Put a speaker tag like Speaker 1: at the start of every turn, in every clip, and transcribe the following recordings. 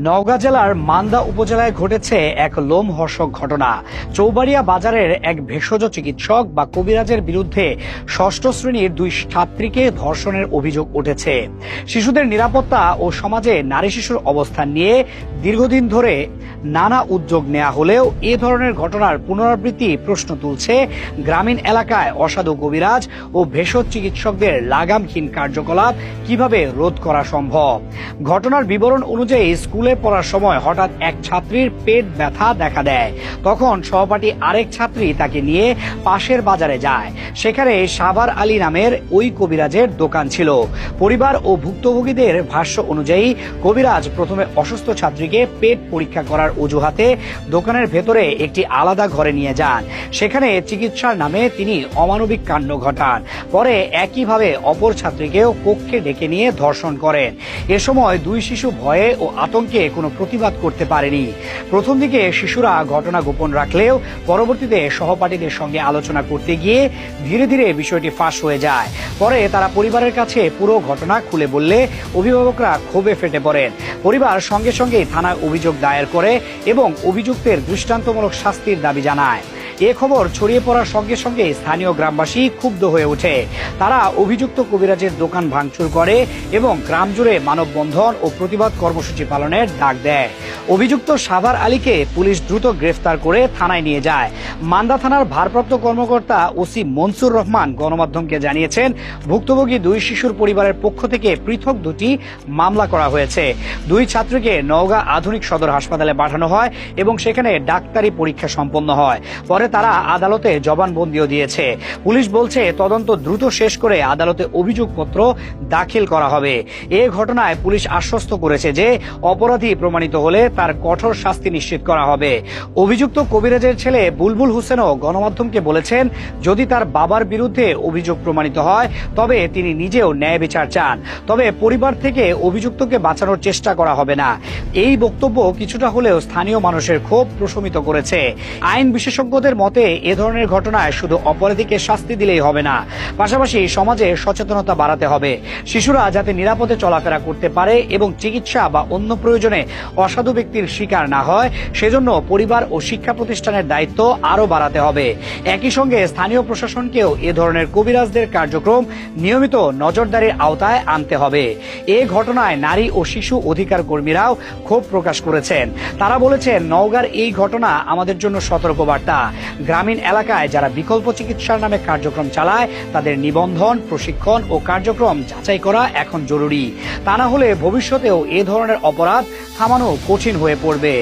Speaker 1: নওগাঁ জেলার মান্দা উপজেলায় ঘটেছে এক লোমহর্ষক ঘটনা। চৌবাড়িয়া বাজারের এক ভেষজ চিকিৎসক বা কবিরাজের বিরুদ্ধে ষষ্ঠ শ্রেণীর দুই ছাত্রীকে ধর্ষণের অভিযোগ উঠেছে। শিশুদের নিরাপত্তা ও সমাজে নারী শিশুর অবস্থান নিয়ে দীর্ঘদিন ধরে নানা উদ্যোগ নেওয়া হলেও এ ধরনের ঘটনার পুনরাবৃত্তি প্রশ্ন তুলছে গ্রামীণ এলাকায় অসাধু কবিরাজ ও ভেষজ চিকিৎসকদের লাগামহীন কার্যকলাপ কিভাবে রোধ করা সম্ভব। ঘটনার বিবরণ অনুযায়ী স্কুলে পড়ার সময় হঠাৎ এক ছাত্রীর পেট ব্যথা দেখা দেয়। তখন সহপাঠী আরেক ছাত্রী তাকে নিয়ে পাশের বাজারে যায়। সেখানে সাভার আলী নামের ওই কবিরাজের দোকান ছিল। পরিবার ও ভুক্তভোগীদের ভাষ্য অনুযায়ী কবিরাজ প্রথমে অসুস্থ ছাত্রীকে পেট পরীক্ষা করার অজুহাতে দোকানের ভেতরে একটি আলাদা ঘরে নিয়ে যান। সেখানে চিকিৎসার নামে তিনি অমানবিক কাণ্ড ঘটান। পরে একইভাবে অপর ছাত্রীকেও কক্ষে ডেকে নিয়ে ধর্ষণ করেন। এ সময় দুই শিশু ভয়ে ও আতঙ্কে কোনো প্রতিবাদ করতে পারেনি। প্রথম দিকে শিশুরা ঘটনা গোপন রাখলেও পরবর্তীতে সহপাঠীদের সঙ্গে আলোচনা করতে গিয়ে ধীরে ধীরে বিষয়টি ফাঁস হয়ে যায়। পরে তারা পরিবারের কাছে পুরো ঘটনা খুলে বললে অভিভাবকরা ক্ষোভে ফেটে পড়েন। পরিবার সঙ্গে সঙ্গে থানায় অভিযোগ দায়ের করে এবং অভিযুক্তের দৃষ্টান্তমূলক শাস্তির দাবি জানায়। এ খবর ছড়িয়ে পড়ার সঙ্গে সঙ্গে স্থানীয় গ্রামবাসী ক্ষুব্ধ হয়ে ওঠে। তারা অভিযুক্ত কবিরাজের দোকান ভাঙচুর করে এবং গ্রাম জুড়ে মানববন্ধন ও প্রতিবাদ কর্মসূচি পালনের ডাক দেয়। অভিযুক্ত সাভার আলীকে পুলিশ দ্রুত গ্রেফতার করে থানায় নিয়ে যায়। মান্দা থানার ভারপ্রাপ্ত কর্মকর্তা ওসি মনসুর রহমান গণমাধ্যমকে জানিয়েছেন, ভুক্তভোগী দুই শিশুর পরিবারের পক্ষ থেকে পৃথক দুটি মামলা করা হয়েছে। দুই ছাত্রীকে নওগাঁ আধুনিক সদর হাসপাতালে পাঠানো হয় এবং সেখানে ডাক্তারি পরীক্ষা সম্পন্ন হয়। পরে তারা আদালতে জবানবন্দিও দিয়েছে। পুলিশ বলছে তদন্ত দ্রুত শেষ করে আদালতে অভিযোগপত্র দাখিল করা হবে। এ ঘটনায় পুলিশ আশ্বস্ত করেছে যে অপরাধী প্রমাণিত হলে তার কঠোর শাস্তি নিশ্চিত করা হবে। অভিযুক্ত কবিরাজের ছেলে বুলবুল হোসেনও গণমাধ্যমকে বলেছেন, যদি তার বাবার বিরুদ্ধে অভিযোগ প্রমাণিত হয় তবে তিনি নিজেও ন্যায় বিচার চান, তবে পরিবার থেকে অভিযুক্তকে বাঁচানোর চেষ্টা করা হবে না। এই বক্তব্য কিছুটা হলেও স্থানীয় মানুষের ক্ষোভ প্রশমিত করেছে। আইন বিশেষজ্ঞদের মতে এ ধরনের ঘটনায় শুধু অপরাধীকে শাস্তি দিলেই হবে না, পাশাপাশি সমাজে সচেতনতা বাড়াতে হবে। শিশুরা যাতে নিরাপদে চলাফেরা করতে পারে এবং চিকিৎসা বা অন্য প্রয়োজনে অসাধু ব্যক্তির শিকার না হয়, সেজন্য পরিবার ও শিক্ষা প্রতিষ্ঠানের দায়িত্ব আরও বাড়াতে হবে। একই সঙ্গে স্থানীয় প্রশাসনকেও এ ধরনের কবিরাজদের কার্যক্রম নিয়মিত নজরদারির আওতায় আনতে হবে। এ ঘটনায় নারী ও শিশু অধিকার কর্মীরাও ক্ষোভ প্রকাশ করেছেন। তারা বলেছেন, নওগাঁর এই ঘটনা আমাদের জন্য সতর্কবার্তা। গ্রামীণ এলাকায় যারা বিকল্প চিকিৎসার নামে কার্যক্রম চালায় তাদের নিবন্ধন, প্রশিক্ষণ ও কার্যক্রম যাচাই করা এখন জরুরি। তা না হলে ভবিষ্যতেও এ ধরনের অপরাধ থামানো কঠিন হয়ে পড়বে।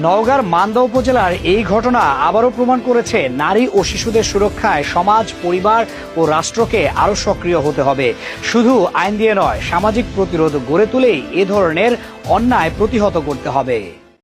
Speaker 1: নওগাঁর মান্দা উপজেলার এই ঘটনা আবারও প্রমাণ করেছে, নারী ও শিশুদের সুরক্ষায় সমাজ, পরিবার ও রাষ্ট্রকে আরও সক্রিয় হতে হবে। শুধু আইন দিয়ে নয়, সামাজিক প্রতিরোধ গড়ে তুলেই এ ধরনের অন্যায় প্রতিহত করতে হবে।